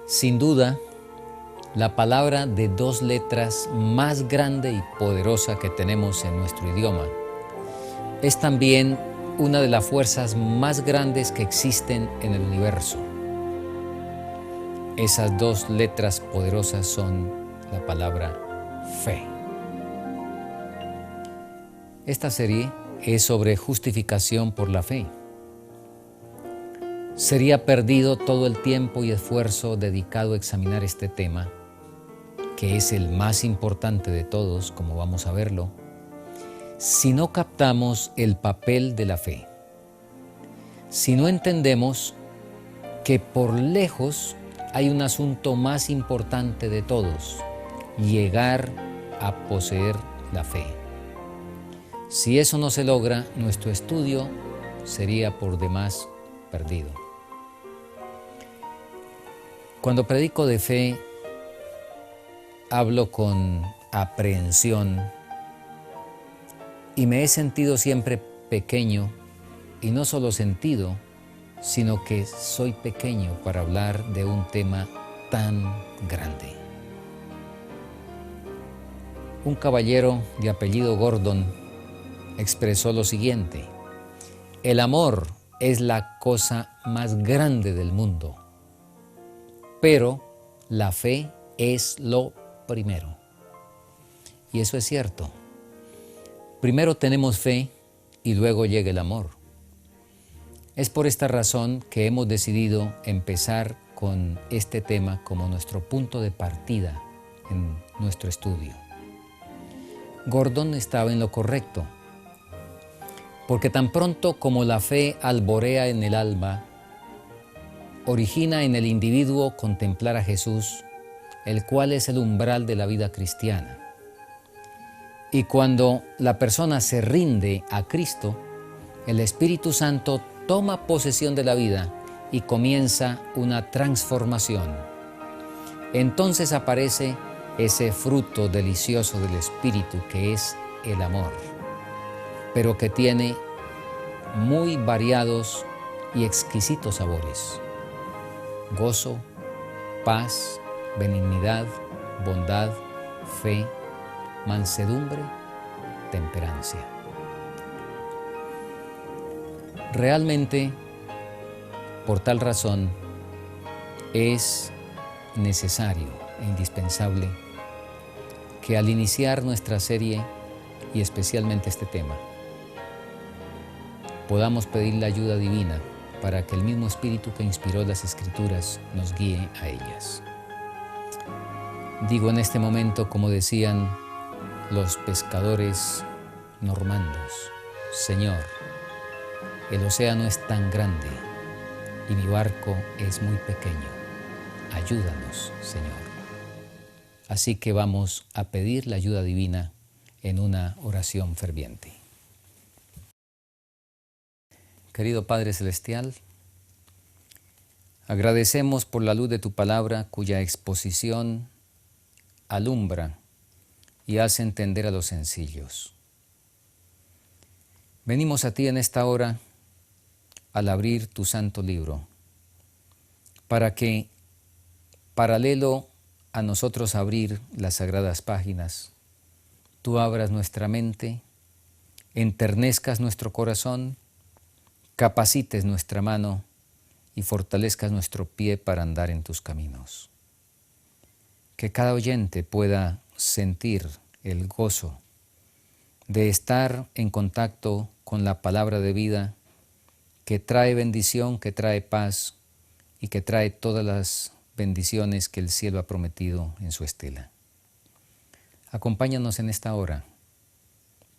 Sin duda, la palabra de 2 letras más grande y poderosa que tenemos en nuestro idioma es también una de las fuerzas más grandes que existen en el universo. Esas 2 letras poderosas son la palabra fe. Esta serie es sobre justificación por la fe. Sería perdido todo el tiempo y esfuerzo dedicado a examinar este tema, que es el más importante de todos, como vamos a verlo, si no captamos el papel de la fe. Si no entendemos que por lejos hay un asunto más importante de todos: llegar a poseer la fe. Si eso no se logra, nuestro estudio sería por demás perdido. Cuando predico de fe, hablo con aprehensión y me he sentido siempre pequeño, y no solo sentido, sino que soy pequeño para hablar de un tema tan grande. Un caballero de apellido Gordon expresó lo siguiente: el amor es la cosa más grande del mundo, pero la fe es lo primero. Y eso es cierto. Primero tenemos fe y luego llega el amor. Es por esta razón que hemos decidido empezar con este tema como nuestro punto de partida en nuestro estudio. Gordon estaba en lo correcto, porque tan pronto como la fe alborea en el alma, origina en el individuo contemplar a Jesús, el cual es el umbral de la vida cristiana. Y cuando la persona se rinde a Cristo, el Espíritu Santo toma posesión de la vida y comienza una transformación. Entonces aparece ese fruto delicioso del Espíritu que es el amor, pero que tiene muy variados y exquisitos sabores: gozo, paz, benignidad, bondad, fe, mansedumbre, temperancia. Realmente, por tal razón, es necesario e indispensable que al iniciar nuestra serie, y especialmente este tema, podamos pedir la ayuda divina para que el mismo Espíritu que inspiró las Escrituras nos guíe a ellas. Digo en este momento, como decían los pescadores normandos: Señor, el océano es tan grande y mi barco es muy pequeño. Ayúdanos, Señor. Así que vamos a pedir la ayuda divina en una oración ferviente. Querido Padre Celestial, agradecemos por la luz de tu palabra, cuya exposición alumbra y hace entender a los sencillos. Venimos a ti en esta hora al abrir tu santo libro, para que, paralelo a nosotros abrir las sagradas páginas, tú abras nuestra mente, enternezcas nuestro corazón, capacites nuestra mano y fortalezcas nuestro pie para andar en tus caminos. Que cada oyente pueda sentir el gozo de estar en contacto con la palabra de vida, que trae bendición, que trae paz y que trae todas las bendiciones que el cielo ha prometido en su estela. Acompáñanos en esta hora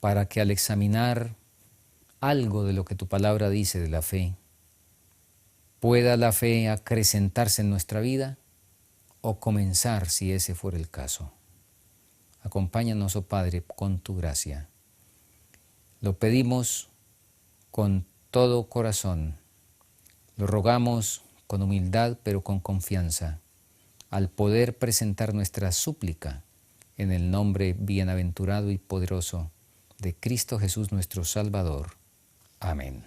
para que al examinar algo de lo que tu palabra dice de la fe, pueda la fe acrecentarse en nuestra vida o comenzar, si ese fuera el caso. Acompáñanos, oh Padre, con tu gracia. Lo pedimos con todo corazón, lo rogamos con humildad pero con confianza, al poder presentar nuestra súplica en el nombre bienaventurado y poderoso de Cristo Jesús nuestro Salvador. Amén.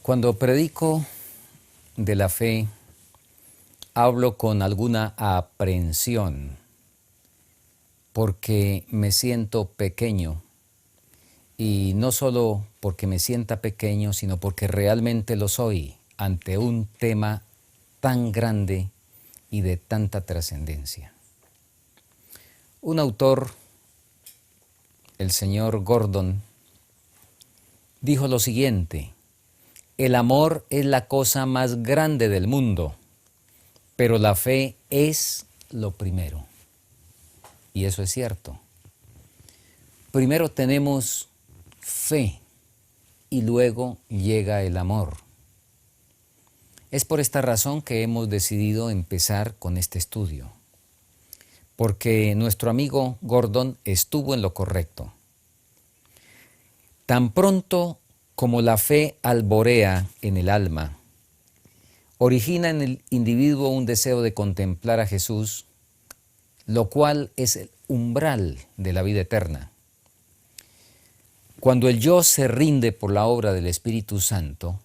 Cuando predico de la fe, hablo con alguna aprensión, porque me siento pequeño, y no solo porque me sienta pequeño, sino porque realmente lo soy ante un tema tan grande y de tanta trascendencia. Un autor, el señor Gordon, dijo lo siguiente: el amor es la cosa más grande del mundo, pero la fe es lo primero. Y eso es cierto. Primero tenemos fe y luego llega el amor. Es por esta razón que hemos decidido empezar con este estudio, porque nuestro amigo Gordon estuvo en lo correcto. Tan pronto como la fe alborea en el alma, origina en el individuo un deseo de contemplar a Jesús, lo cual es el umbral de la vida eterna. Cuando el yo se rinde por la obra del Espíritu Santo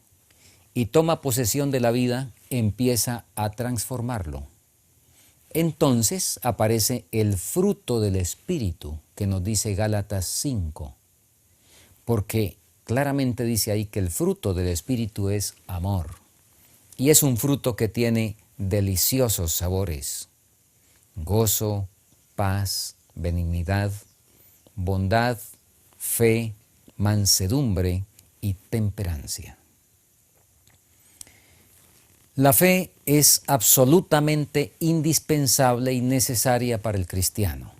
y toma posesión de la vida, empieza a transformarlo. Entonces aparece el fruto del Espíritu, que nos dice Gálatas 5, porque claramente dice ahí que el fruto del Espíritu es amor, y es un fruto que tiene deliciosos sabores: gozo, paz, benignidad, bondad, fe, mansedumbre y temperancia. La fe es absolutamente indispensable y necesaria para el cristiano.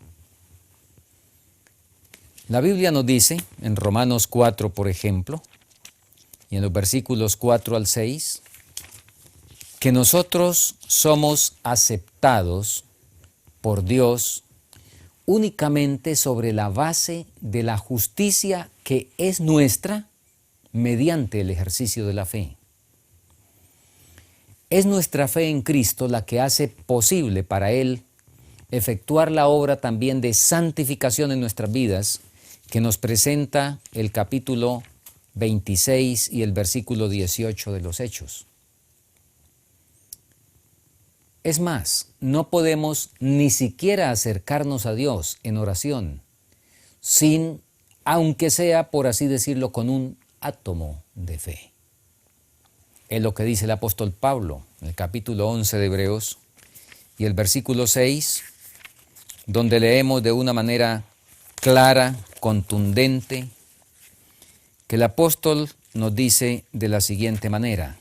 La Biblia nos dice, en Romanos 4, por ejemplo, y en los versículos 4 al 6, que nosotros somos aceptados por Dios únicamente sobre la base de la justicia que es nuestra mediante el ejercicio de la fe. Es nuestra fe en Cristo la que hace posible para Él efectuar la obra también de santificación en nuestras vidas, que nos presenta el capítulo 26 y el versículo 18 de los Hechos. Es más, no podemos ni siquiera acercarnos a Dios en oración sin, aunque sea, por así decirlo, con un átomo de fe. Es lo que dice el apóstol Pablo en el capítulo 11 de Hebreos y el versículo 6, donde leemos de una manera clara, contundente, que el apóstol nos dice de la siguiente manera: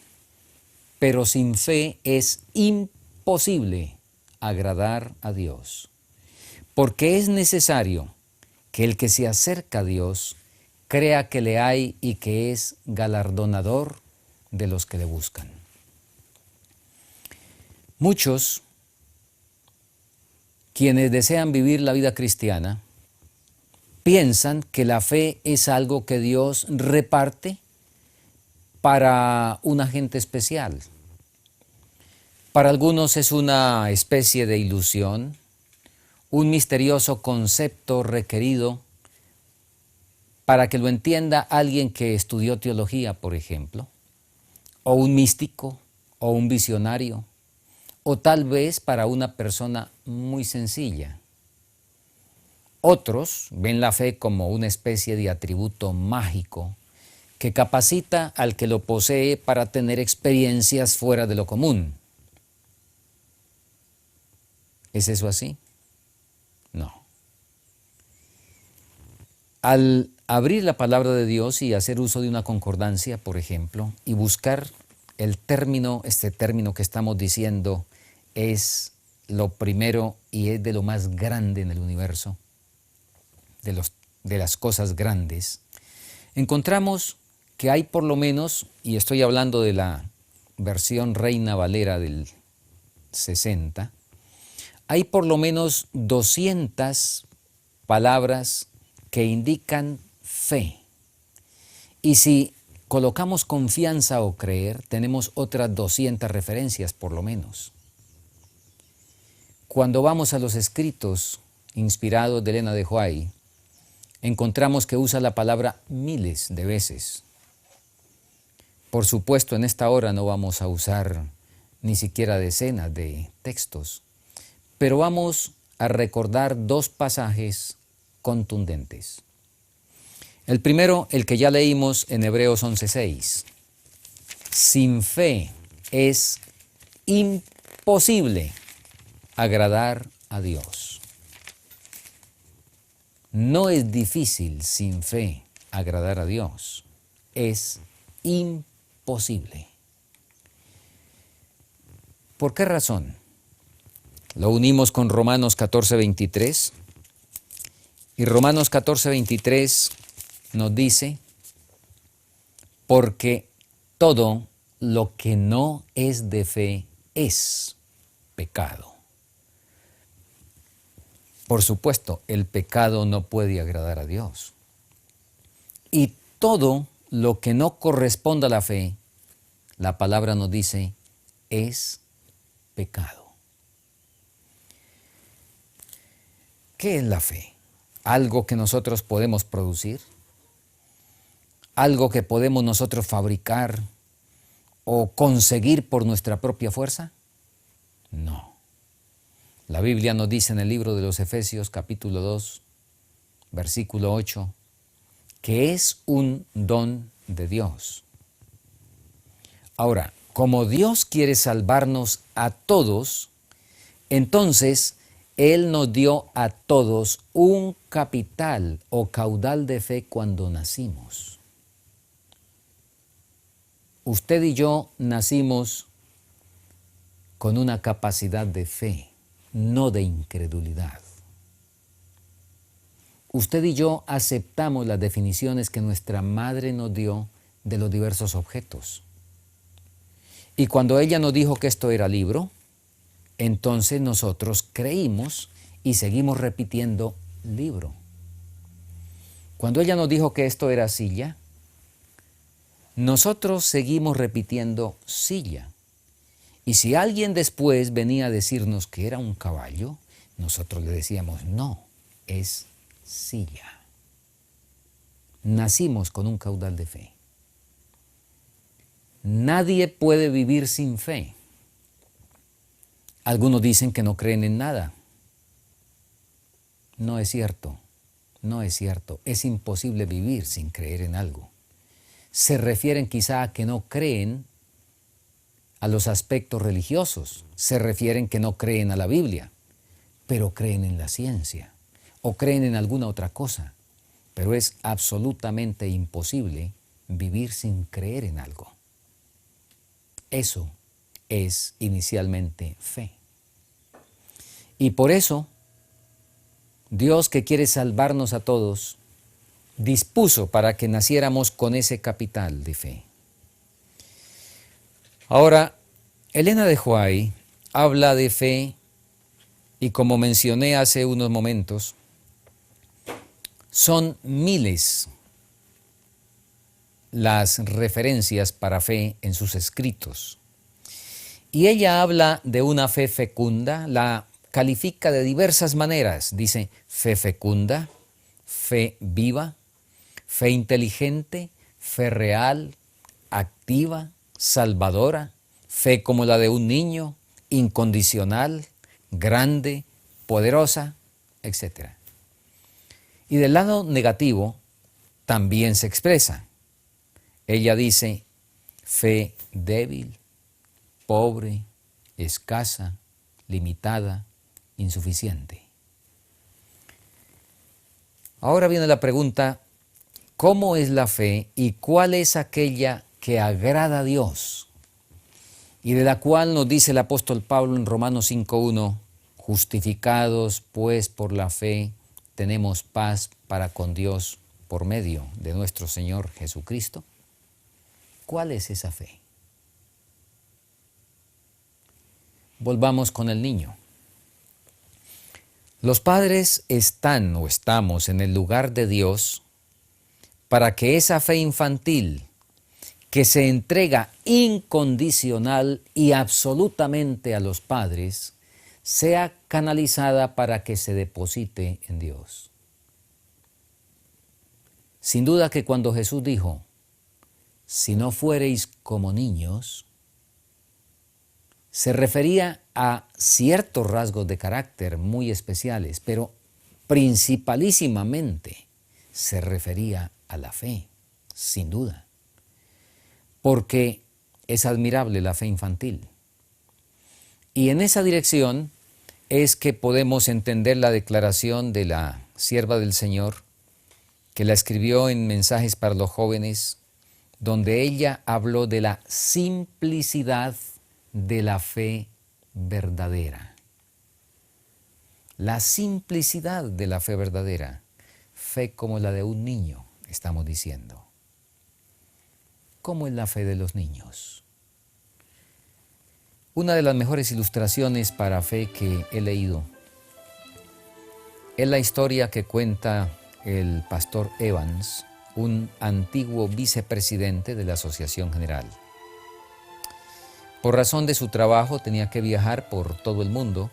pero sin fe es imposible agradar a Dios, porque es necesario que el que se acerca a Dios crea que le hay y que es galardonador de los que le buscan. Muchos, quienes desean vivir la vida cristiana, piensan que la fe es algo que Dios reparte para una gente especial. Para algunos es una especie de ilusión, un misterioso concepto requerido para que lo entienda alguien que estudió teología, por ejemplo, o un místico, o un visionario, o tal vez para una persona muy sencilla. Otros ven la fe como una especie de atributo mágico que capacita al que lo posee para tener experiencias fuera de lo común. ¿Es eso así? No. Al abrir la palabra de Dios y hacer uso de una concordancia, por ejemplo, y buscar el término, este término que estamos diciendo es lo primero y es de lo más grande en el universo, de las cosas grandes, encontramos que hay por lo menos, y estoy hablando de la versión Reina Valera del 60, hay por lo menos 200 palabras que indican fe. Y si colocamos confianza o creer, tenemos otras 200 referencias por lo menos. Cuando vamos a los escritos inspirados de Elena de White, encontramos que usa la palabra miles de veces. Por supuesto, en esta hora no vamos a usar ni siquiera decenas de textos, pero vamos a recordar dos pasajes contundentes. El primero, el que ya leímos en Hebreos 11:6. Sin fe es imposible agradar a Dios. No es difícil sin fe agradar a Dios, es imposible. ¿Por qué razón? Lo unimos con Romanos 14:23 y Romanos 14:23 nos dice, porque todo lo que no es de fe es pecado. Por supuesto, el pecado no puede agradar a Dios. Y todo lo que no corresponde a la fe, la palabra nos dice, es pecado. ¿Qué es la fe? ¿Algo que nosotros podemos producir? ¿Algo que podemos nosotros fabricar o conseguir por nuestra propia fuerza? No. La Biblia nos dice en el libro de los Efesios, capítulo 2, versículo 8, que es un don de Dios. Ahora, como Dios quiere salvarnos a todos, entonces Él nos dio a todos un capital o caudal de fe cuando nacimos. Usted y yo nacimos con una capacidad de fe, no de incredulidad. Usted y yo aceptamos las definiciones que nuestra madre nos dio de los diversos objetos. Y cuando ella nos dijo que esto era libro, entonces nosotros creímos y seguimos repitiendo libro. Cuando ella nos dijo que esto era silla, nosotros seguimos repitiendo silla. Y si alguien después venía a decirnos que era un caballo, nosotros le decíamos, no, es silla. Nacimos con un caudal de fe. Nadie puede vivir sin fe. Algunos dicen que no creen en nada. No es cierto, no es cierto. Es imposible vivir sin creer en algo. Se refieren quizá a que no creen a los aspectos religiosos, se refieren que no creen a la Biblia, pero creen en la ciencia o creen en alguna otra cosa. Pero es absolutamente imposible vivir sin creer en algo. Eso es inicialmente fe. Y por eso, Dios, que quiere salvarnos a todos, dispuso para que naciéramos con ese capital de fe. Ahora, Elena de White habla de fe y, como mencioné hace unos momentos, son miles las referencias para fe en sus escritos. Y ella habla de una fe fecunda, la califica de diversas maneras. Dice fe fecunda, fe viva, fe inteligente, fe real, activa, salvadora, fe como la de un niño, incondicional, grande, poderosa, etc. Y del lado negativo también se expresa. Ella dice fe débil, pobre, escasa, limitada, insuficiente. Ahora viene la pregunta, ¿cómo es la fe y cuál es aquella que agrada a Dios? Y de la cual nos dice el apóstol Pablo en Romanos 5:1, justificados pues por la fe, tenemos paz para con Dios por medio de nuestro Señor Jesucristo. ¿Cuál es esa fe? Volvamos con el niño. Los padres están o estamos en el lugar de Dios para que esa fe infantil que se entrega incondicional y absolutamente a los padres sea canalizada para que se deposite en Dios. Sin duda que cuando Jesús dijo, si no fuereis como niños, se refería a ciertos rasgos de carácter muy especiales, pero principalísimamente se refería a la fe, sin duda, porque es admirable la fe infantil. Y en esa dirección es que podemos entender la declaración de la sierva del Señor, que la escribió en Mensajes para los Jóvenes, donde ella habló de la simplicidad de la fe verdadera. La simplicidad de la fe verdadera, fe como la de un niño, estamos diciendo. ¿Cómo es la fe de los niños? Una de las mejores ilustraciones para fe que he leído es la historia que cuenta el pastor Evans, un antiguo vicepresidente de la Asociación General. Por razón de su trabajo tenía que viajar por todo el mundo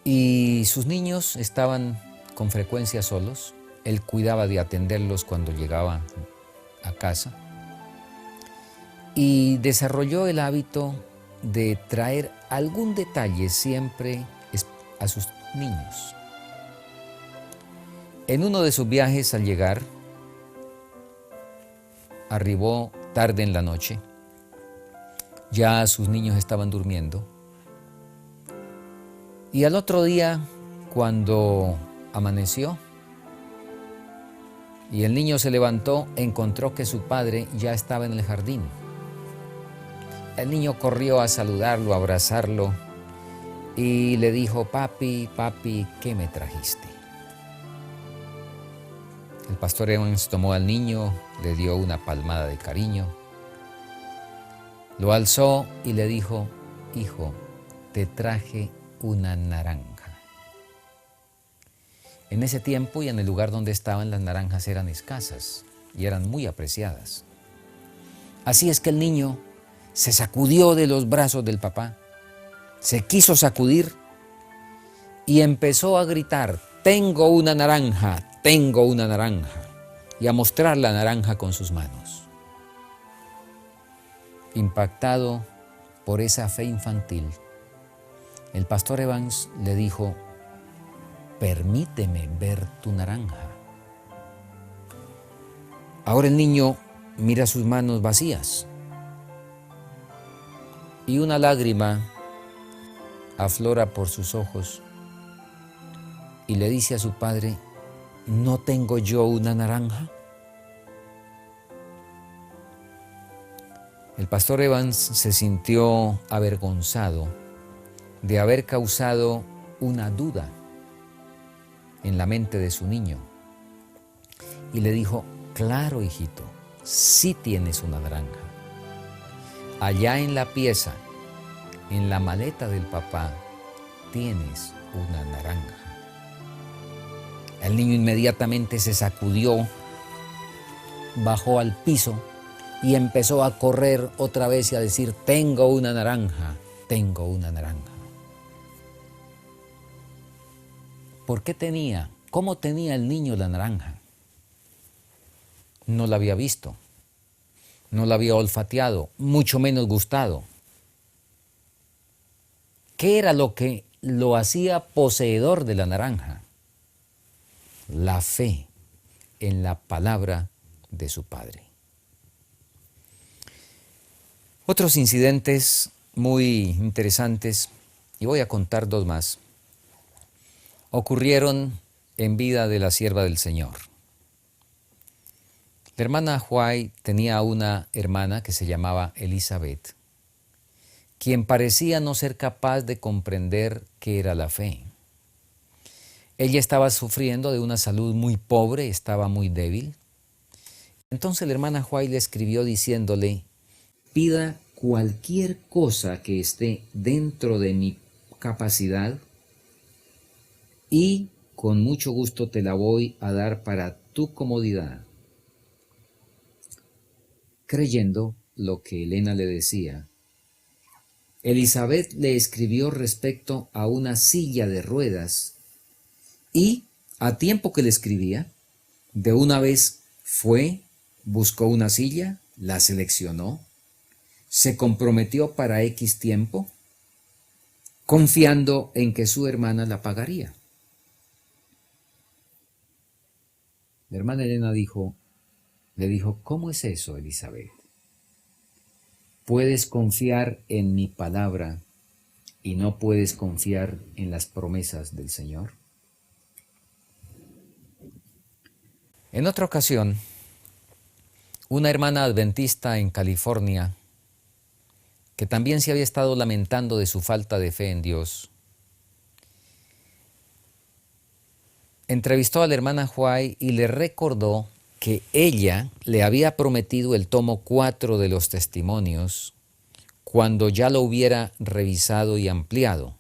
y sus niños estaban con frecuencia solos. Él cuidaba de atenderlos cuando llegaba a casa y desarrolló el hábito de traer algún detalle siempre a sus niños. En uno de sus viajes, al llegar, arribó tarde en la noche. Ya sus niños estaban durmiendo. Y al otro día, cuando amaneció y el niño se levantó, encontró que su padre ya estaba en el jardín. El niño corrió a saludarlo, a abrazarlo y le dijo: papi, papi, ¿qué me trajiste? El pastor Evans tomó al niño, le dio una palmada de cariño, lo alzó y le dijo: hijo, te traje una naranja. En ese tiempo y en el lugar donde estaban, las naranjas eran escasas y eran muy apreciadas. Así es que el niño se sacudió de los brazos del papá, se quiso sacudir y empezó a gritar: tengo una naranja, tengo una naranja, y a mostrar la naranja con sus manos. Impactado por esa fe infantil, el pastor Evans le dijo: permíteme ver tu naranja. Ahora el niño mira sus manos vacías y una lágrima aflora por sus ojos y le dice a su padre: ¿no tengo yo una naranja? El pastor Evans se sintió avergonzado de haber causado una duda en la mente de su niño y le dijo: claro, hijito, sí tienes una naranja. Allá en la pieza, en la maleta del papá, tienes una naranja. El niño inmediatamente se sacudió, bajó al piso y empezó a correr otra vez y a decir: tengo una naranja, tengo una naranja. ¿Por qué tenía? ¿Cómo tenía el niño la naranja? No la había visto, no la había olfateado, mucho menos gustado. ¿Qué era lo que lo hacía poseedor de la naranja? La fe en la palabra de su padre. Otros incidentes muy interesantes, y voy a contar dos más, ocurrieron en vida de la sierva del Señor. La hermana White tenía una hermana que se llamaba Elizabeth, quien parecía no ser capaz de comprender qué era la fe. Ella estaba sufriendo de una salud muy pobre, estaba muy débil. Entonces la hermana White le escribió diciéndole: pida cualquier cosa que esté dentro de mi capacidad y con mucho gusto te la voy a dar para tu comodidad. Creyendo lo que Elena le decía, Elizabeth le escribió respecto a una silla de ruedas y, a tiempo que le escribía, de una vez fue, buscó una silla la seleccionó, se comprometió para X tiempo, confiando en que su hermana la pagaría. La hermana Elena le dijo, ¿cómo es eso, Elizabeth? ¿Puedes confiar en mi palabra y no puedes confiar en las promesas del Señor? En otra ocasión, una hermana adventista en California, que también se había estado lamentando de su falta de fe en Dios, entrevistó a la hermana White y le recordó que ella le había prometido el tomo 4 de los testimonios cuando ya lo hubiera revisado y ampliado.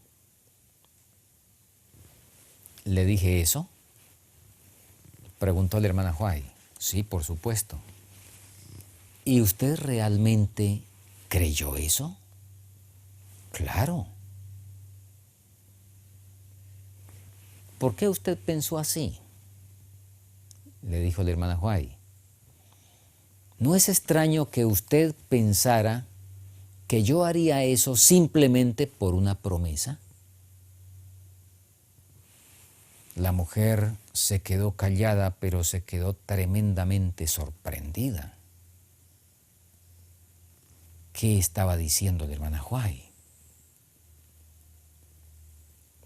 ¿Le dije eso?, preguntó la hermana White. Sí, por supuesto. ¿Y usted realmente creyó eso? Claro. ¿Por qué usted pensó así?, le dijo la hermana White. ¿No es extraño que usted pensara que yo haría eso simplemente por una promesa? La mujer se quedó callada, pero se quedó tremendamente sorprendida. ¿Qué estaba diciendo la hermana White?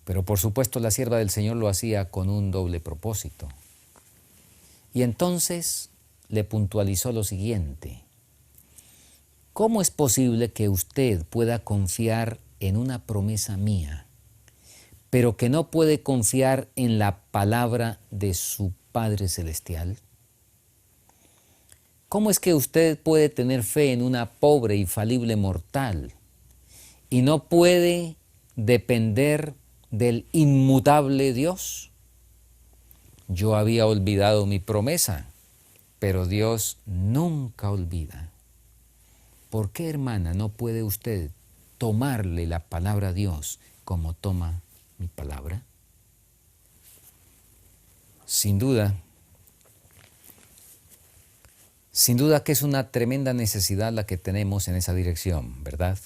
Pero por supuesto la sierva del Señor lo hacía con un doble propósito. Y entonces le puntualizó lo siguiente: ¿cómo es posible que usted pueda confiar en una promesa mía, pero que no puede confiar en la palabra de su Padre Celestial? ¿Cómo es que usted puede tener fe en una pobre y falible mortal y no puede depender del inmutable Dios? Yo había olvidado mi promesa, pero Dios nunca olvida. ¿Por qué, hermana, no puede usted tomarle la palabra a Dios como toma mi palabra? Sin duda que es una tremenda necesidad la que tenemos en esa dirección, ¿verdad?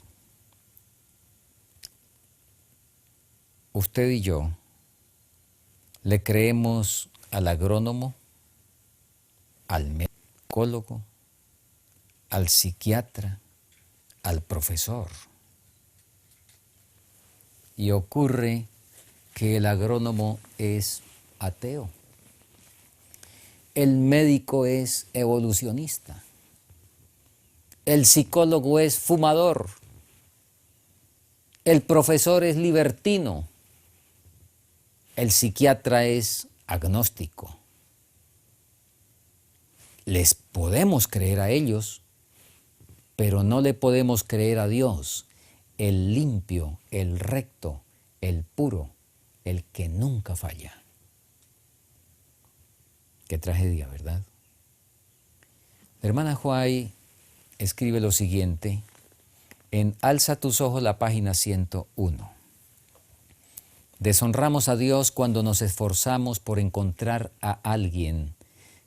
Usted y yo le creemos al agrónomo, al médico, al psiquiatra, al profesor. Y ocurre que el agrónomo es ateo. El médico es evolucionista. El psicólogo es fumador. El profesor es libertino. El psiquiatra es agnóstico. Les podemos creer a ellos, pero no le podemos creer a Dios, el limpio, el recto, el puro, el que nunca falla. Qué tragedia, ¿verdad? La hermana White escribe lo siguiente en Alza tus ojos, la página 101. Deshonramos a Dios cuando nos esforzamos por encontrar a alguien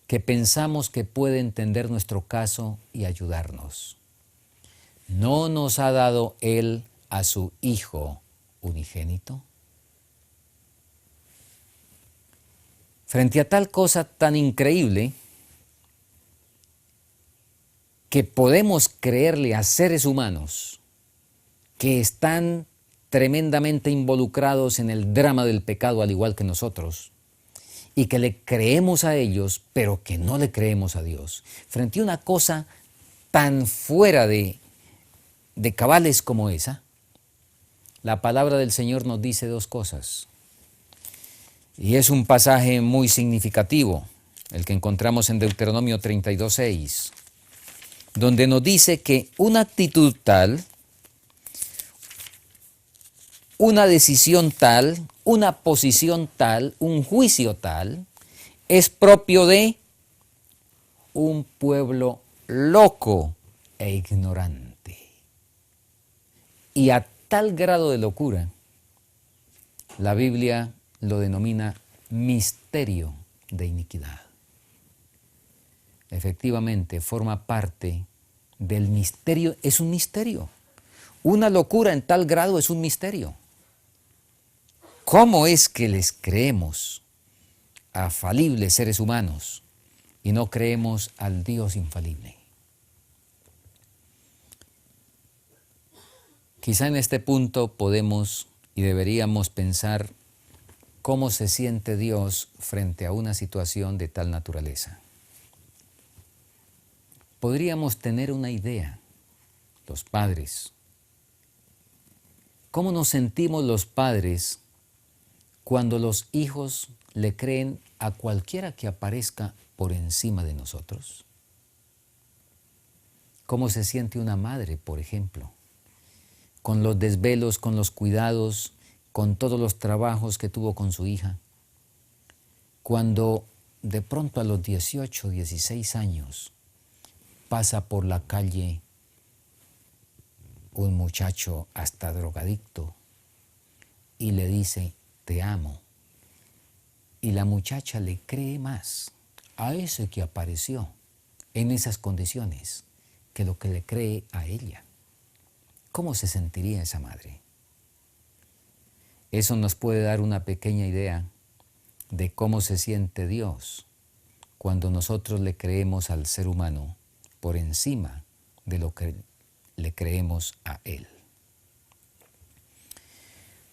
que pensamos que puede entender nuestro caso y ayudarnos. ¿No nos ha dado Él a su Hijo unigénito? Frente a tal cosa tan increíble que podemos creerle a seres humanos que están tremendamente involucrados en el drama del pecado al igual que nosotros, y que le creemos a ellos, pero que no le creemos a Dios. Frente a una cosa tan fuera de cabales como esa, la palabra del Señor nos dice dos cosas. Y es un pasaje muy significativo, el que encontramos en Deuteronomio 32:6, donde nos dice que una actitud tal, una decisión tal, una posición tal, un juicio tal, es propio de un pueblo loco e ignorante. Y a tal grado de locura, la Biblia lo denomina misterio de iniquidad. Efectivamente, forma parte del misterio es un misterio. Una locura en tal grado es un misterio. ¿Cómo es que les creemos a falibles seres humanos y no creemos al Dios infalible? Quizá en este punto podemos y deberíamos pensar cómo se siente Dios frente a una situación de tal naturaleza. Podríamos tener una idea, los padres. ¿Cómo nos sentimos los padres cuando los hijos le creen a cualquiera que aparezca por encima de nosotros? ¿Cómo se siente una madre, por ejemplo, con los desvelos, con los cuidados, con todos los trabajos que tuvo con su hija, cuando de pronto a los 18, 16 años pasa por la calle un muchacho hasta drogadicto y le dice, te amo? Y la muchacha le cree más a ese que apareció en esas condiciones que lo que le cree a ella. ¿Cómo se sentiría esa madre? Eso nos puede dar una pequeña idea de cómo se siente Dios cuando nosotros le creemos al ser humano por encima de lo que le creemos a Él.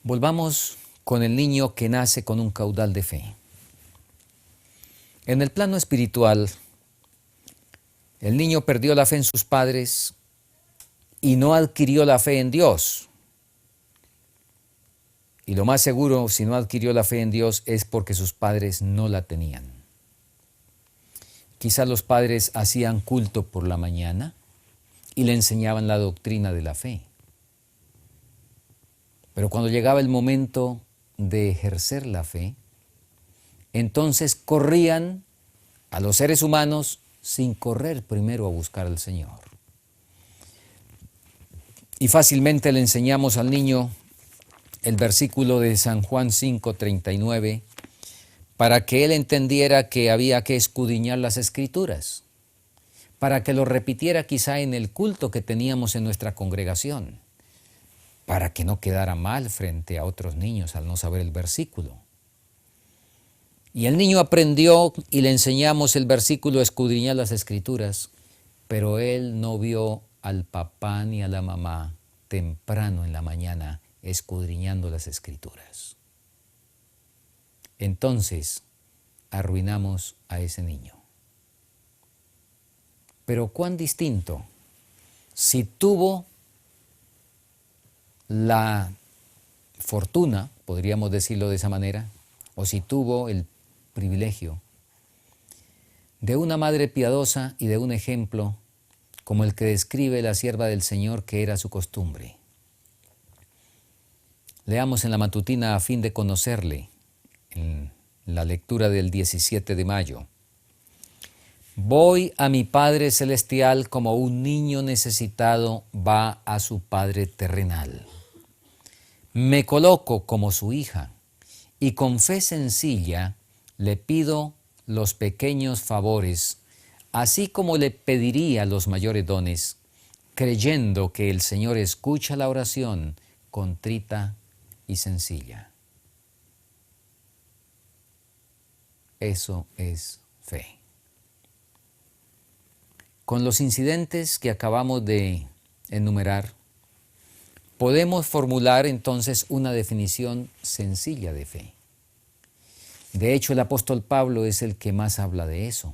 Volvamos con el niño que nace con un caudal de fe. En el plano espiritual, el niño perdió la fe en sus padres y no adquirió la fe en Dios. Y lo más seguro, si no adquirió la fe en Dios, es porque sus padres no la tenían. Quizá los padres hacían culto por la mañana y le enseñaban la doctrina de la fe. Pero cuando llegaba el momento de ejercer la fe, entonces corrían a los seres humanos sin correr primero a buscar al Señor. Y fácilmente le enseñamos al niño el versículo de San Juan 5:39 para que él entendiera que había que escudriñar las Escrituras, para que lo repitiera quizá en el culto que teníamos en nuestra congregación, para que no quedara mal frente a otros niños al no saber el versículo. Y el niño aprendió y le enseñamos el versículo escudriñar las Escrituras, pero él no vio al papá ni a la mamá temprano en la mañana escudriñando las Escrituras. Entonces arruinamos a ese niño. Pero cuán distinto si tuvo la fortuna, podríamos decirlo de esa manera, o si tuvo el privilegio de una madre piadosa y de un ejemplo como el que describe la sierva del Señor que era su costumbre. Leamos en la matutina a fin de conocerle, en la lectura del 17 de mayo. Voy a mi Padre Celestial como un niño necesitado va a su Padre terrenal. Me coloco como su hija y con fe sencilla le pido los pequeños favores, así como le pediría los mayores dones, creyendo que el Señor escucha la oración contrita y sencilla. Eso es fe. Con los incidentes que acabamos de enumerar, podemos formular entonces una definición sencilla de fe. De hecho, el apóstol Pablo es el que más habla de eso.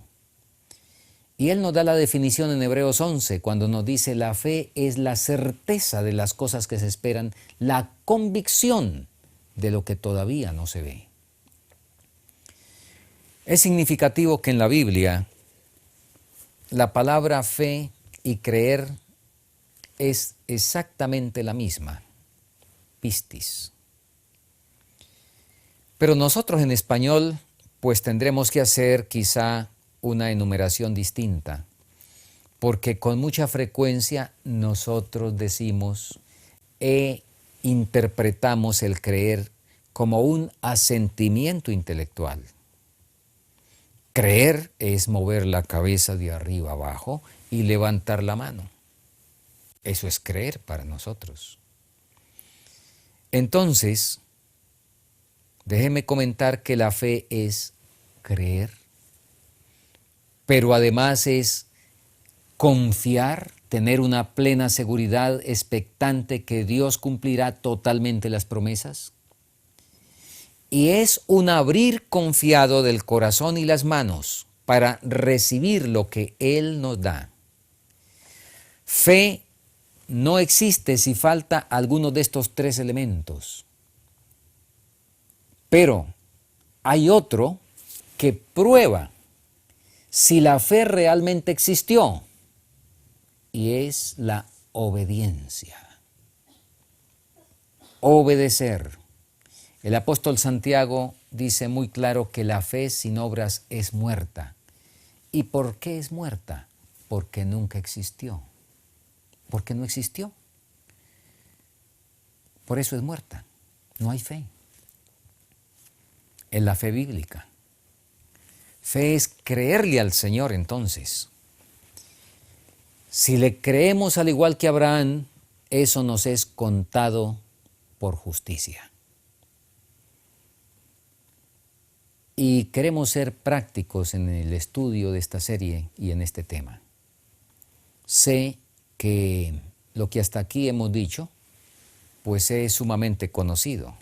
Y él nos da la definición en Hebreos 11, cuando nos dice, la fe es la certeza de las cosas que se esperan, la convicción de lo que todavía no se ve. Es significativo que en la Biblia la palabra fe y creer es exactamente la misma, pistis. Pero nosotros en español, pues tendremos que hacer quizá una enumeración distinta, porque con mucha frecuencia nosotros decimos e interpretamos el creer como un asentimiento intelectual. Creer es mover la cabeza de arriba abajo y levantar la mano. Eso es creer para nosotros. Entonces, déjeme comentar que la fe es creer, pero además es confiar, tener una plena seguridad expectante que Dios cumplirá totalmente las promesas. Y es un abrir confiado del corazón y las manos para recibir lo que Él nos da. Fe no existe si falta alguno de estos tres elementos. Pero hay otro que prueba si la fe realmente existió, y es la obediencia. Obedecer. El apóstol Santiago dice muy claro que la fe sin obras es muerta. ¿Y por qué es muerta? Porque nunca existió. Porque no existió. Por eso es muerta. No hay fe. Es la fe bíblica. Fe es creerle al Señor entonces. Si le creemos al igual que Abraham, eso nos es contado por justicia. Y queremos ser prácticos en el estudio de esta serie y en este tema. Sé que lo que hasta aquí hemos dicho, pues es sumamente conocido.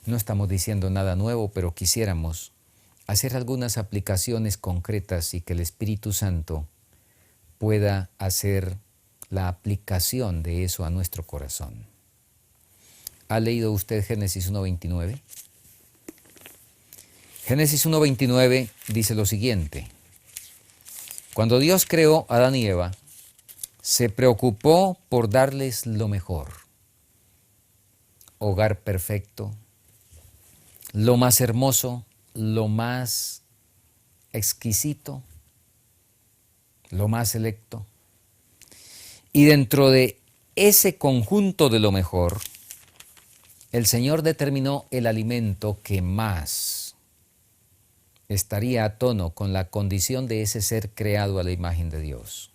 No estamos diciendo nada nuevo, pero quisiéramos hacer algunas aplicaciones concretas y que el Espíritu Santo pueda hacer la aplicación de eso a nuestro corazón. ¿Ha leído usted Génesis 1:29? Génesis 1:29 dice lo siguiente: cuando Dios creó a Adán y Eva, se preocupó por darles lo mejor, hogar perfecto, lo más hermoso, lo más exquisito, lo más selecto. Y dentro de ese conjunto de lo mejor, el Señor determinó el alimento que más estaría a tono con la condición de ese ser creado a la imagen de Dios.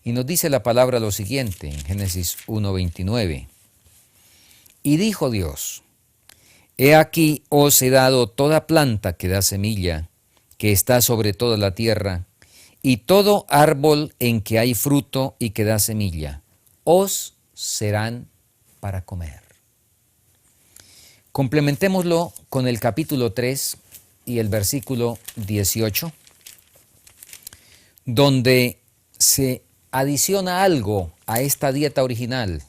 Y nos dice la palabra lo siguiente en Génesis 1:29. Y dijo Dios: he aquí os he dado toda planta que da semilla, que está sobre toda la tierra, y todo árbol en que hay fruto y que da semilla, os serán para comer. Complementémoslo con el capítulo 3 y el versículo 18, donde se adiciona algo a esta dieta original.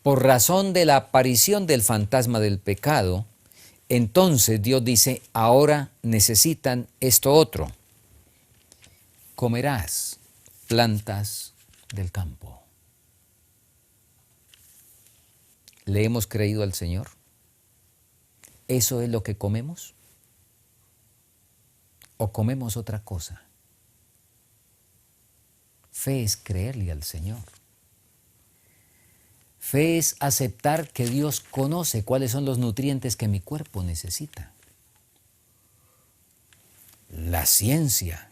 Por razón de la aparición del fantasma del pecado, entonces Dios dice, ahora necesitan esto otro. Comerás plantas del campo. ¿Le hemos creído al Señor? ¿Eso es lo que comemos? ¿O comemos otra cosa? Fe es creerle al Señor. Fe es aceptar que Dios conoce cuáles son los nutrientes que mi cuerpo necesita. La ciencia,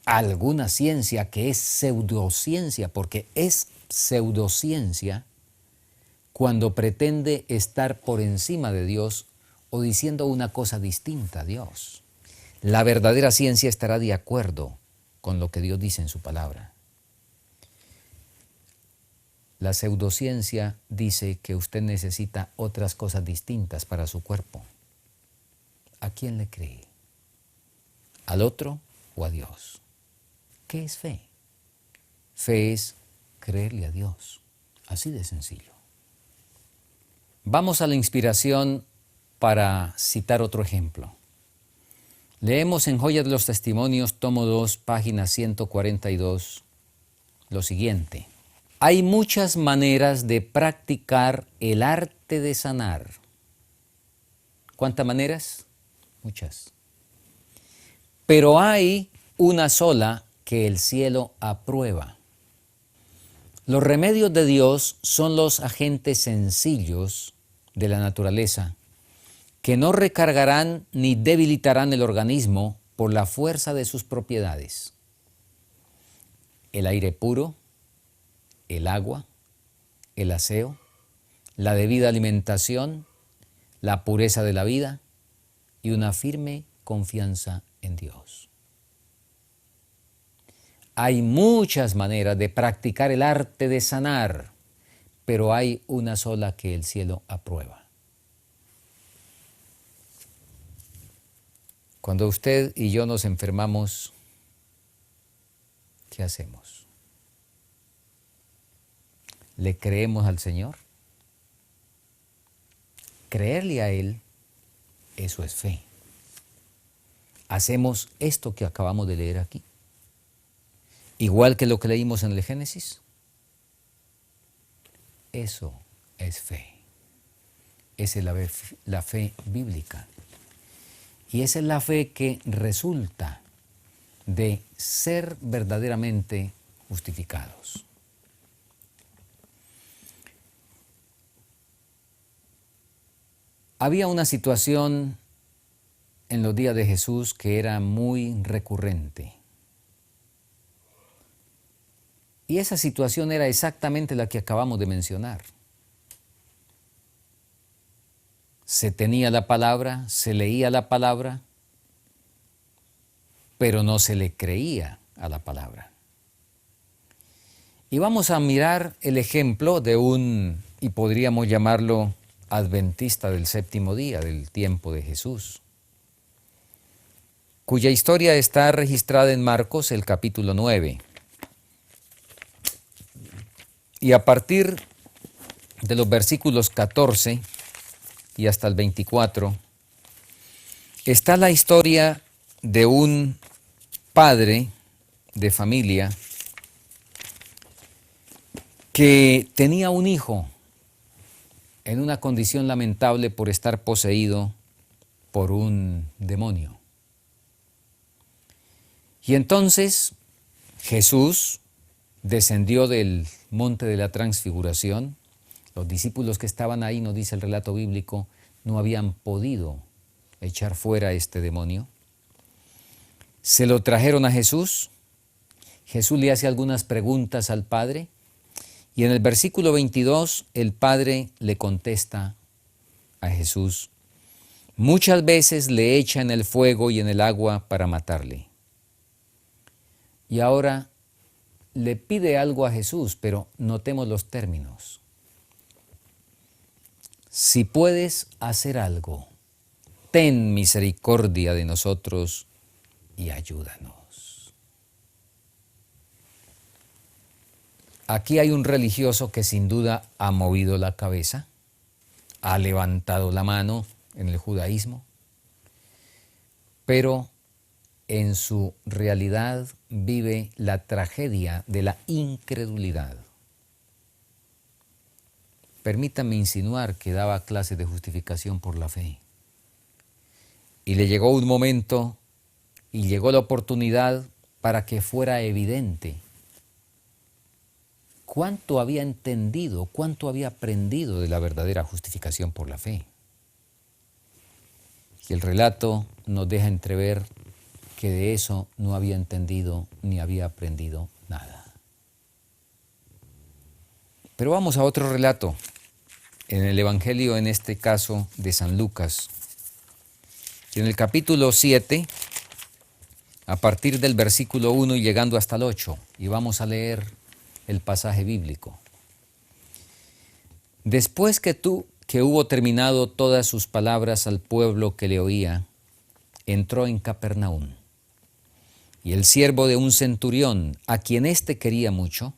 alguna ciencia que es pseudociencia, porque es pseudociencia cuando pretende estar por encima de Dios o diciendo una cosa distinta a Dios. La verdadera ciencia estará de acuerdo con lo que Dios dice en su palabra. La pseudociencia dice que usted necesita otras cosas distintas para su cuerpo. ¿A quién le cree? ¿Al otro o a Dios? ¿Qué es fe? Fe es creerle a Dios. Así de sencillo. Vamos a la inspiración para citar otro ejemplo. Leemos en Joyas de los Testimonios, tomo 2, página 142, lo siguiente. Hay muchas maneras de practicar el arte de sanar. ¿Cuántas maneras? Muchas. Pero hay una sola que el cielo aprueba. Los remedios de Dios son los agentes sencillos de la naturaleza que no recargarán ni debilitarán el organismo por la fuerza de sus propiedades. el aire puro, el agua, el aseo, la debida alimentación, la pureza de la vida y una firme confianza en Dios. Hay muchas maneras de practicar el arte de sanar, pero hay una sola que el cielo aprueba. Cuando usted y yo nos enfermamos, ¿qué hacemos? ¿Le creemos al Señor? Creerle a Él, eso es fe. Hacemos esto que acabamos de leer aquí. Igual que lo que leímos en el Génesis. Eso es fe. Esa es la fe bíblica. Y esa es la fe que resulta de ser verdaderamente justificados. Había una situación en los días de Jesús que era muy recurrente. Y esa situación era exactamente la que acabamos de mencionar. Se tenía la palabra, se leía la palabra, pero no se le creía a la palabra. Y vamos a mirar el ejemplo de un, y podríamos llamarlo adventista del séptimo día, del tiempo de Jesús, cuya historia está registrada en Marcos, el capítulo 9. Y a partir de los versículos 14 y hasta el 24, está la historia de un padre de familia que tenía un hijo en una condición lamentable por estar poseído por un demonio. Y entonces Jesús descendió del monte de la transfiguración. Los discípulos que estaban ahí, nos dice el relato bíblico, no habían podido echar fuera a este demonio. Se lo trajeron a Jesús. Jesús le hace algunas preguntas al Padre. Y en el versículo 22, el Padre le contesta a Jesús: muchas veces le echa en el fuego y en el agua para matarle. Y ahora le pide algo a Jesús, pero notemos los términos. Si puedes hacer algo, ten misericordia de nosotros y ayúdanos. Aquí hay un religioso que sin duda ha movido la cabeza, ha levantado la mano en el judaísmo, pero en su realidad vive la tragedia de la incredulidad. Permítanme insinuar que daba clases de justificación por la fe. Y le llegó un momento y llegó la oportunidad para que fuera evidente cuánto había entendido, cuánto había aprendido de la verdadera justificación por la fe. Y el relato nos deja entrever que de eso no había entendido ni había aprendido nada. Pero vamos a otro relato, en el Evangelio, en este caso, de San Lucas. Y en el capítulo 7, a partir del versículo 1 y llegando hasta el 8, y vamos a leer el pasaje bíblico. Después que hubo terminado todas sus palabras al pueblo que le oía, entró en Capernaum. Y el siervo de un centurión, a quien éste quería mucho,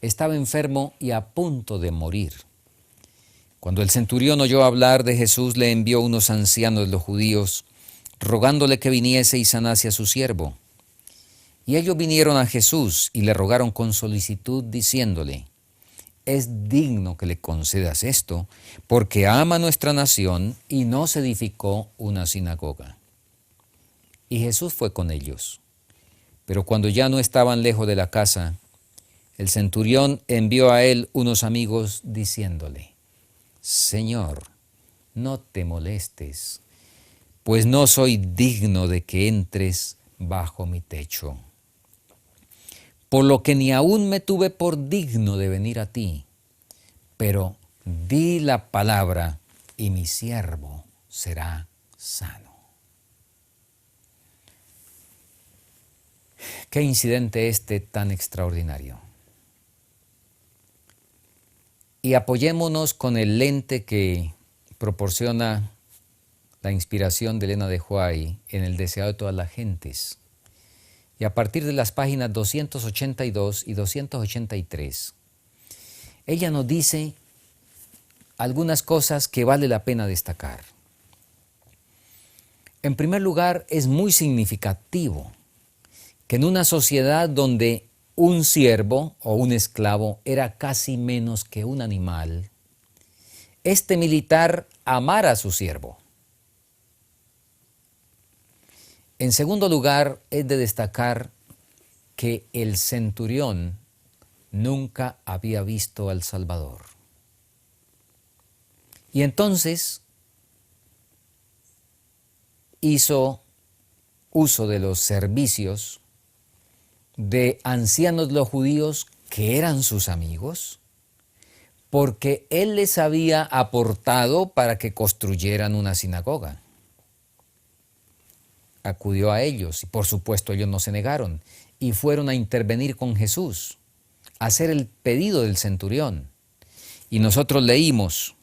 estaba enfermo y a punto de morir. Cuando el centurión oyó hablar de Jesús, le envió unos ancianos de los judíos, rogándole que viniese y sanase a su siervo. Y ellos vinieron a Jesús y le rogaron con solicitud, diciéndole: es digno que le concedas esto, porque ama nuestra nación y nos edificó una sinagoga. Y Jesús fue con ellos. Pero cuando ya no estaban lejos de la casa, el centurión envió a él unos amigos diciéndole: Señor, no te molestes, pues no soy digno de que entres bajo mi techo. por lo que ni aún me tuve por digno de venir a ti, pero di la palabra y mi siervo será sano. ¿Qué incidente este tan extraordinario? Y apoyémonos con el lente que proporciona la inspiración de Elena de White en El deseado de todas las gentes. Y a partir de las páginas 282 y 283, ella nos dice algunas cosas que vale la pena destacar. En primer lugar, es muy significativo que en una sociedad donde un siervo o un esclavo era casi menos que un animal, este militar amara a su siervo. En segundo lugar, es de destacar que el centurión nunca había visto al Salvador. Y entonces hizo uso de los servicios de ancianos los judíos que eran sus amigos, porque él les había aportado para que construyeran una sinagoga. Acudió a ellos y por supuesto ellos no se negaron y fueron a intervenir con Jesús, a hacer el pedido del centurión. Y nosotros leímos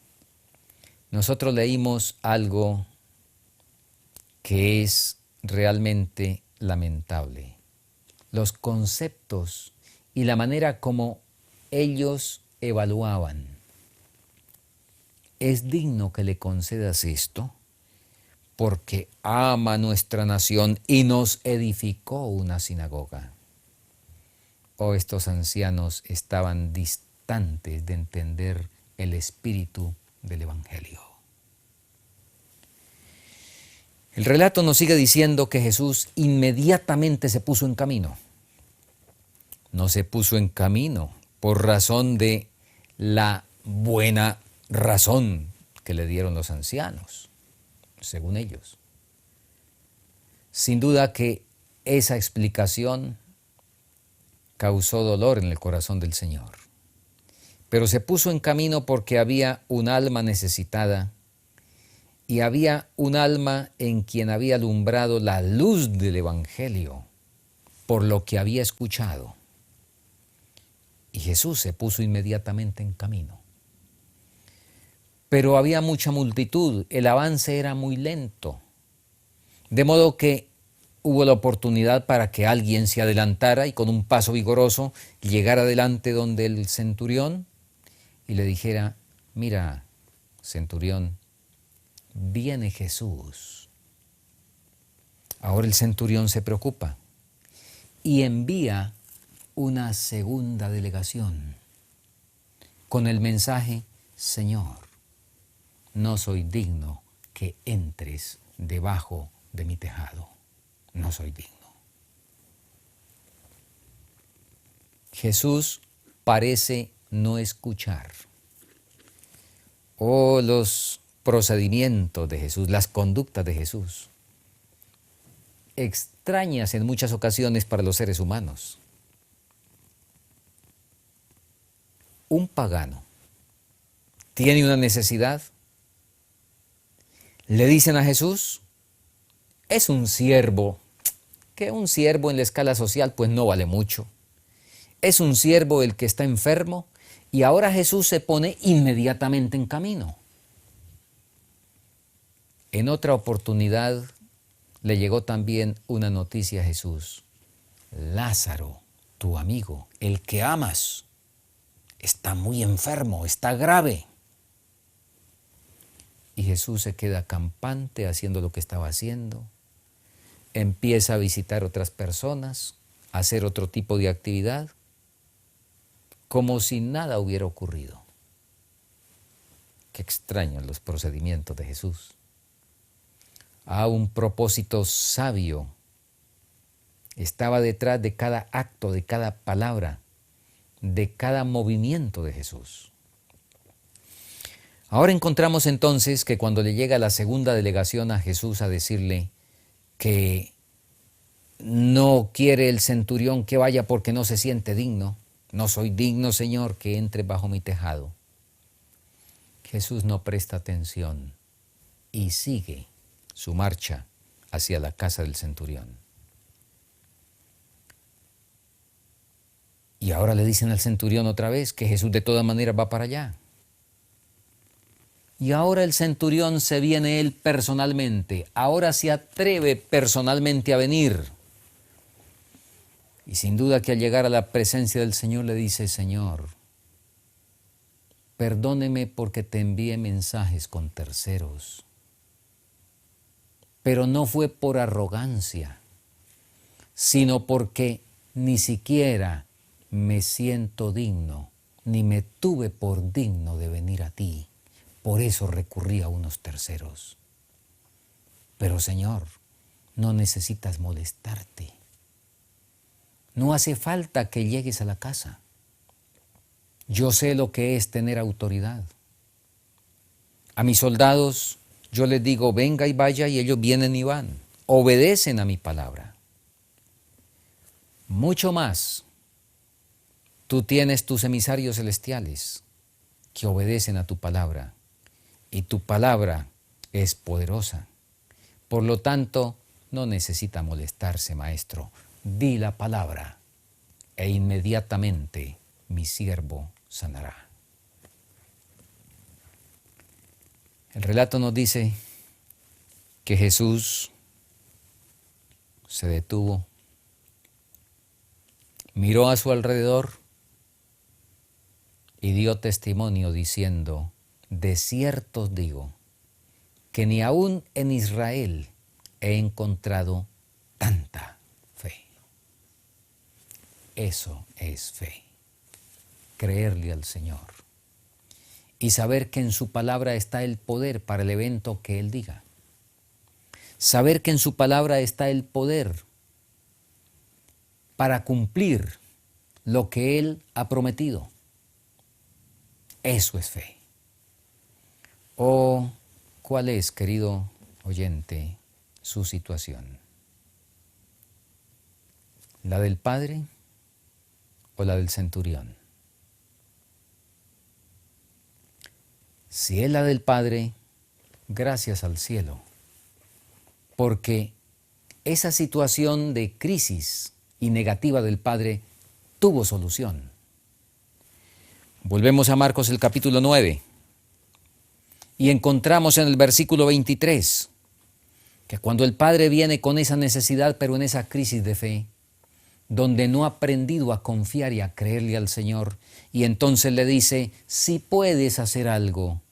algo que es realmente lamentable. Los conceptos y la manera como ellos evaluaban. ¿Es digno que le concedas esto? Porque ama nuestra nación y nos edificó una sinagoga. Oh, estos ancianos estaban distantes de entender el espíritu del Evangelio. El relato nos sigue diciendo que Jesús inmediatamente se puso en camino. No se puso en camino por razón de la buena razón que le dieron los ancianos, según ellos. Sin duda que esa explicación causó dolor en el corazón del Señor. Pero se puso en camino porque había un alma necesitada y había un alma en quien había alumbrado la luz del Evangelio por lo que había escuchado. Y Jesús se puso inmediatamente en camino. Pero había mucha multitud, el avance era muy lento. De modo que hubo la oportunidad para que alguien se adelantara y con un paso vigoroso llegara delante donde el centurión y le dijera: mira, centurión, viene Jesús. Ahora el centurión se preocupa y envía una segunda delegación con el mensaje: Señor, no soy digno que entres debajo de mi tejado. No soy digno. Jesús parece no escuchar. Oh, los procedimientos de Jesús, las conductas de Jesús, extrañas en muchas ocasiones para los seres humanos. Un pagano tiene una necesidad, le dicen a Jesús: es un siervo, que un siervo en la escala social pues no vale mucho. Es un siervo el que está enfermo y ahora Jesús se pone inmediatamente en camino. En otra oportunidad le llegó también una noticia a Jesús: Lázaro, tu amigo, el que amas, está muy enfermo, está grave. Y Jesús se queda campante haciendo lo que estaba haciendo, empieza a visitar otras personas, a hacer otro tipo de actividad, como si nada hubiera ocurrido. Qué extraños los procedimientos de Jesús. Un propósito sabio estaba detrás de cada acto, de cada palabra, de cada movimiento de Jesús. Ahora encontramos entonces que cuando le llega la segunda delegación a Jesús a decirle que No quiere el centurión que vaya porque no se siente digno. No soy digno, Señor, que entre bajo mi tejado. Jesús no presta atención y sigue su marcha hacia la casa del centurión. Y ahora le dicen al centurión otra vez que Jesús de todas maneras va para allá. Y ahora el centurión se viene él personalmente, ahora se atreve personalmente a venir. Y sin duda que al llegar a la presencia del Señor le dice: Señor, perdóneme porque te envié mensajes con terceros, pero no fue por arrogancia, sino porque ni siquiera me siento digno, ni me tuve por digno de venir a ti. Por eso recurrí a unos terceros. Pero Señor, no necesitas molestarte. No hace falta que llegues a la casa. Yo sé lo que es tener autoridad. A mis soldados yo les digo: venga y vaya, y ellos vienen y van. Obedecen a mi palabra. Mucho más, tú tienes tus emisarios celestiales que obedecen a tu palabra. Y tu palabra es poderosa. Por lo tanto, no necesita molestarse, maestro. Di la palabra e inmediatamente mi siervo sanará. El relato nos dice que Jesús se detuvo, miró a su alrededor y dio testimonio diciendo: de cierto os digo que ni aún en Israel he encontrado tanta fe. Eso es fe, creerle al Señor y saber que en su palabra está el poder para el evento que Él diga. Saber que en su palabra está el poder para cumplir lo que Él ha prometido. Eso es fe. Oh, ¿cuál es, querido oyente, su situación? ¿La del padre o la del centurión? Si es la del padre, gracias al cielo, porque esa situación de crisis y negativa del padre tuvo solución. Volvemos a Marcos el capítulo 9. Y encontramos en el versículo 23 que cuando el padre viene con esa necesidad, pero en esa crisis de fe, donde no ha aprendido a confiar y a creerle al Señor, y entonces le dice: si puedes hacer algo.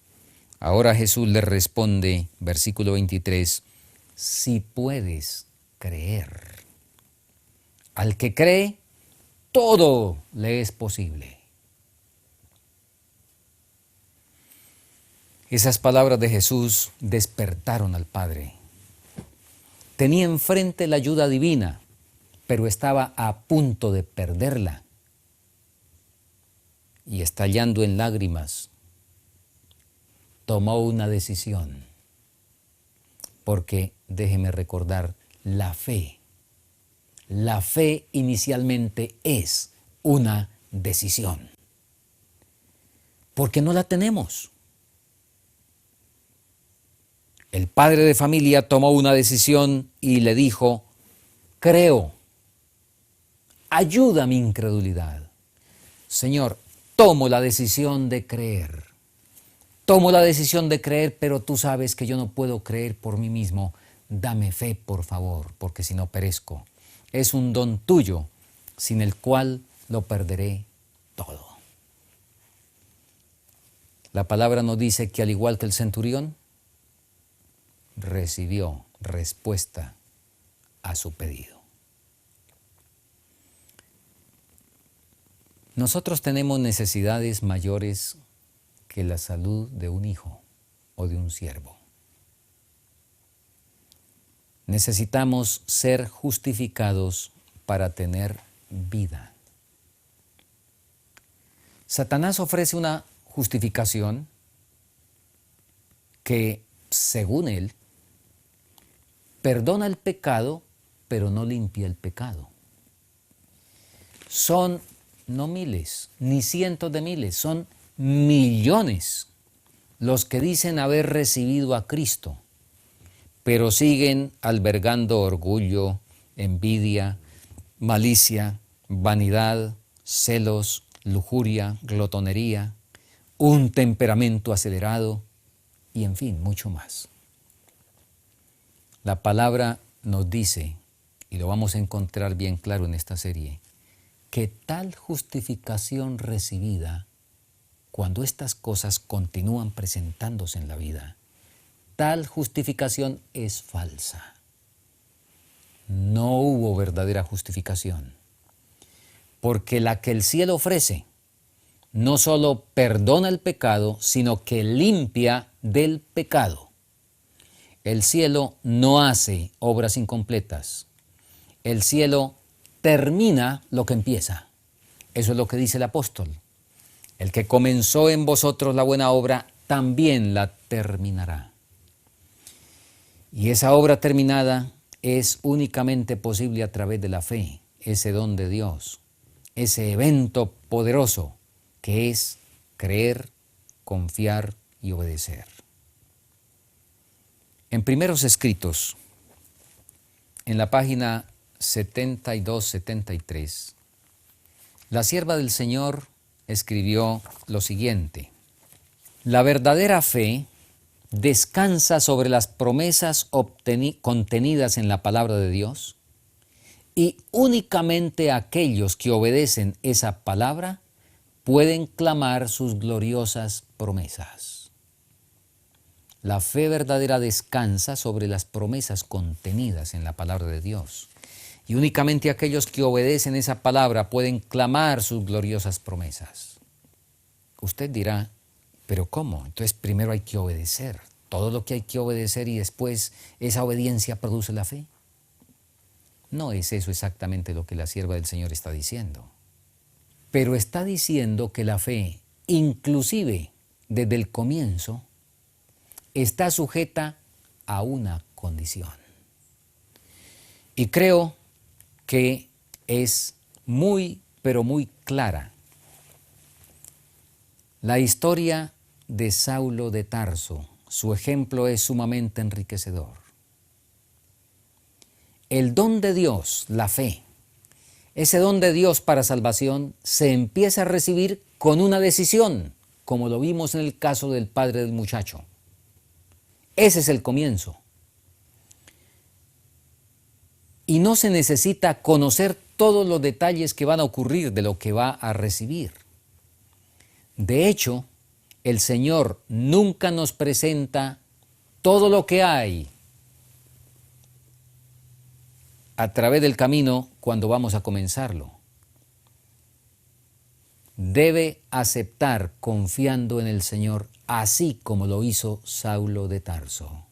Ahora Jesús le responde, versículo 23, si puedes creer. Al que cree, todo le es posible. Esas palabras de Jesús despertaron al Padre. Tenía enfrente la ayuda divina, pero estaba a punto de perderla. Y estallando en lágrimas, tomó una decisión. Porque, déjeme recordar, la fe inicialmente es una decisión. Porque no la tenemos. El padre de familia tomó una decisión y le dijo: creo, ayuda mi incredulidad. Señor, tomo la decisión de creer. Tomo la decisión de creer, pero tú sabes que yo no puedo creer por mí mismo. Dame fe, por favor, porque si no perezco. Es un don tuyo, sin el cual lo perderé todo. La palabra nos dice que al igual que el centurión, recibió respuesta a su pedido. Nosotros tenemos necesidades mayores que la salud de un hijo o de un siervo. Necesitamos ser justificados para tener vida. Satanás ofrece una justificación que, según él, perdona el pecado pero no limpia el pecado. Son no miles, ni cientos de miles, son millones los que dicen haber recibido a Cristo, pero siguen albergando orgullo, envidia, malicia, vanidad, celos, lujuria, glotonería, un temperamento acelerado y en fin, mucho más. La palabra nos dice, y lo vamos a encontrar bien claro en esta serie, que tal justificación recibida, cuando estas cosas continúan presentándose en la vida, tal justificación es falsa. No hubo verdadera justificación, porque la que el cielo ofrece no solo perdona el pecado, sino que limpia del pecado. El cielo no hace obras incompletas. El cielo termina lo que empieza. Eso es lo que dice el apóstol. El que comenzó en vosotros la buena obra, también la terminará. Y esa obra terminada es únicamente posible a través de la fe, ese don de Dios, ese evento poderoso que es creer, confiar y obedecer. En Primeros Escritos, en la página 72-73, la sierva del Señor escribió lo siguiente: la verdadera fe descansa sobre las promesas contenidas en la palabra de Dios, y únicamente aquellos que obedecen esa palabra pueden clamar sus gloriosas promesas. La fe verdadera descansa sobre las promesas contenidas en la palabra de Dios, y únicamente aquellos que obedecen esa palabra pueden clamar sus gloriosas promesas. Usted dirá, ¿pero cómo? Entonces primero hay que obedecer, todo lo que hay que obedecer y después esa obediencia produce la fe. No es eso exactamente lo que la sierva del Señor está diciendo, pero está diciendo que la fe, inclusive desde el comienzo, está sujeta a una condición. Y creo que es muy, pero muy clara. La historia de Saulo de Tarso, su ejemplo es sumamente enriquecedor. El don de Dios, la fe, ese don de Dios para salvación se empieza a recibir con una decisión, como lo vimos en el caso del padre del muchacho. Ese es el comienzo. Y no se necesita conocer todos los detalles que van a ocurrir de lo que va a recibir. De hecho, el Señor nunca nos presenta todo lo que hay a través del camino cuando vamos a comenzarlo. Debe aceptar confiando en el Señor, así como lo hizo Saulo de Tarso.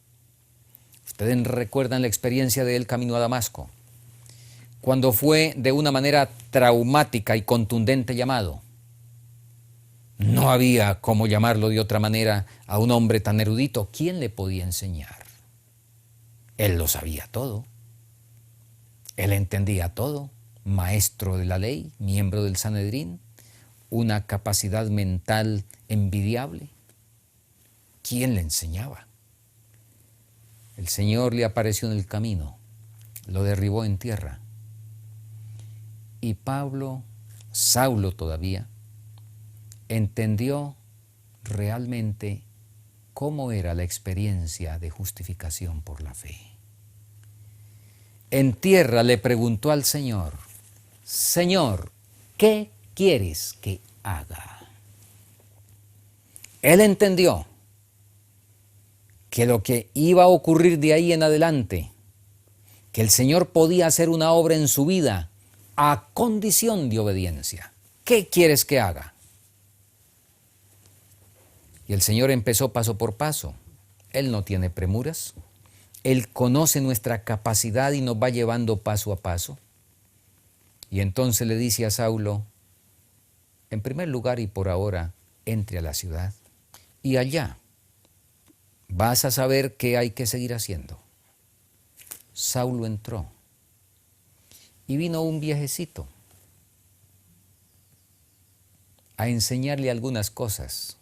Ustedes recuerdan la experiencia de él camino a Damasco, cuando fue de una manera traumática y contundente llamado. No había cómo llamarlo de otra manera a un hombre tan erudito. ¿Quién le podía enseñar? Él lo sabía todo. Él entendía todo, maestro de la ley, miembro del Sanedrín, una capacidad mental envidiable. ¿Quién le enseñaba? El Señor le apareció en el camino, lo derribó en tierra. Y Pablo, Saulo todavía, entendió realmente cómo era la experiencia de justificación por la fe. En tierra le preguntó al Señor: Señor, ¿qué quieres que haga? Él entendió que lo que iba a ocurrir de ahí en adelante, que el Señor podía hacer una obra en su vida a condición de obediencia. ¿Qué quieres que haga? Y el Señor empezó paso por paso. Él no tiene premuras. Él conoce nuestra capacidad y nos va llevando paso a paso. Y entonces le dice a Saulo: en primer lugar y por ahora, entre a la ciudad y allá vas a saber qué hay que seguir haciendo. Saulo entró y vino un viejecito a enseñarle algunas cosas.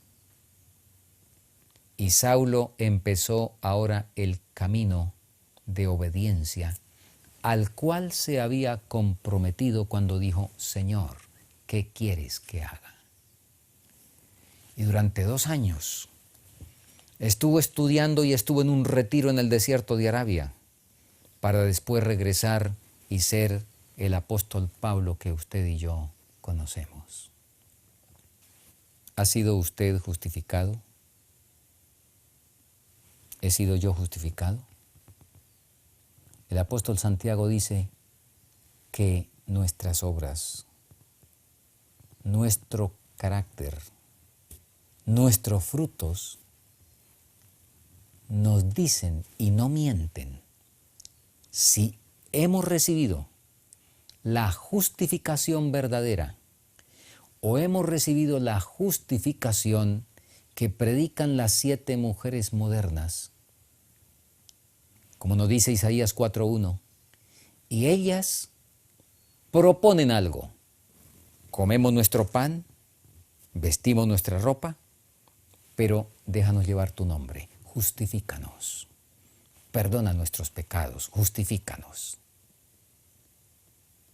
Y Saulo empezó ahora el camino de obediencia al cual se había comprometido cuando dijo: Señor, ¿qué quieres que haga? Y durante 2 años estuvo estudiando y estuvo en un retiro en el desierto de Arabia para después regresar y ser el apóstol Pablo que usted y yo conocemos. ¿Ha sido usted justificado? ¿He sido yo justificado? El apóstol Santiago dice que nuestras obras, nuestro carácter, nuestros frutos nos dicen y no mienten si hemos recibido la justificación verdadera o hemos recibido la justificación que predican las 7 mujeres modernas. Como nos dice Isaías 4:1, y ellas proponen algo. Comemos nuestro pan, vestimos nuestra ropa, pero déjanos llevar tu nombre, justifícanos, perdona nuestros pecados, justifícanos.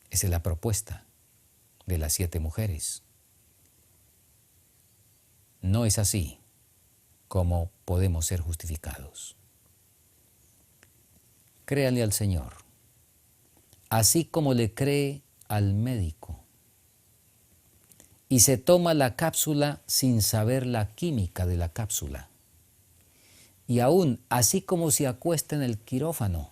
Esa es la propuesta de las 7 mujeres. No es así como podemos ser justificados. Créale al Señor, así como le cree al médico, y se toma la cápsula sin saber la química de la cápsula. Y aún así como se acuesta en el quirófano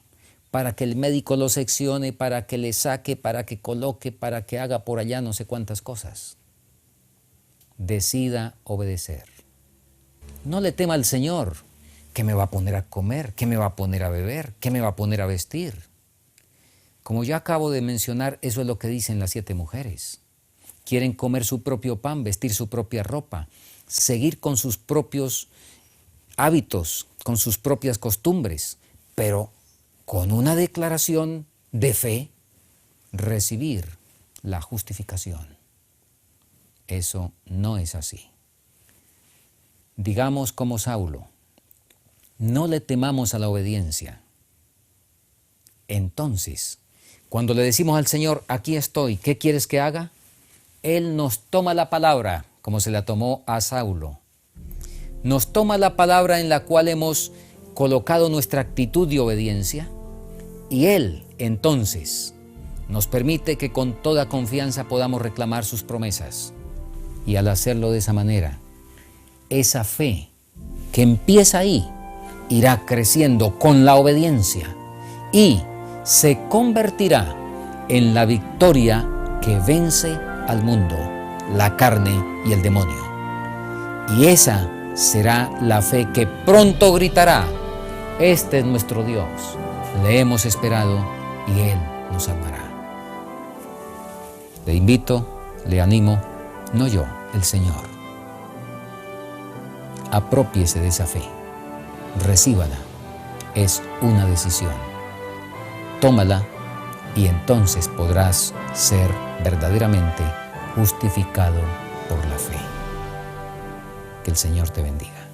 para que el médico lo seccione, para que le saque, para que coloque, para que haga por allá no sé cuántas cosas. Decida obedecer. No le tema al Señor. ¿Qué me va a poner a comer? ¿Qué me va a poner a beber? ¿Qué me va a poner a vestir? Como ya acabo de mencionar, eso es lo que dicen las 7 mujeres. Quieren comer su propio pan, vestir su propia ropa, seguir con sus propios hábitos, con sus propias costumbres, pero con una declaración de fe, recibir la justificación. Eso no es así. Digamos como Saulo, no le temamos a la obediencia. Entonces, cuando le decimos al Señor, aquí estoy, ¿qué quieres que haga? Él nos toma la palabra, como se la tomó a Saulo. Nos toma la palabra en la cual hemos colocado nuestra actitud de obediencia y Él, entonces, nos permite que con toda confianza podamos reclamar sus promesas. Y al hacerlo de esa manera, esa fe que empieza ahí, irá creciendo con la obediencia y se convertirá en la victoria que vence al mundo, la carne y el demonio. Y esa será la fe que pronto gritará: este es nuestro Dios, le hemos esperado y Él nos salvará. Le invito, le animo, no yo, el Señor. Aprópiese de esa fe, recíbala, es una decisión. Tómala y entonces podrás ser verdaderamente justificado por la fe. Que el Señor te bendiga.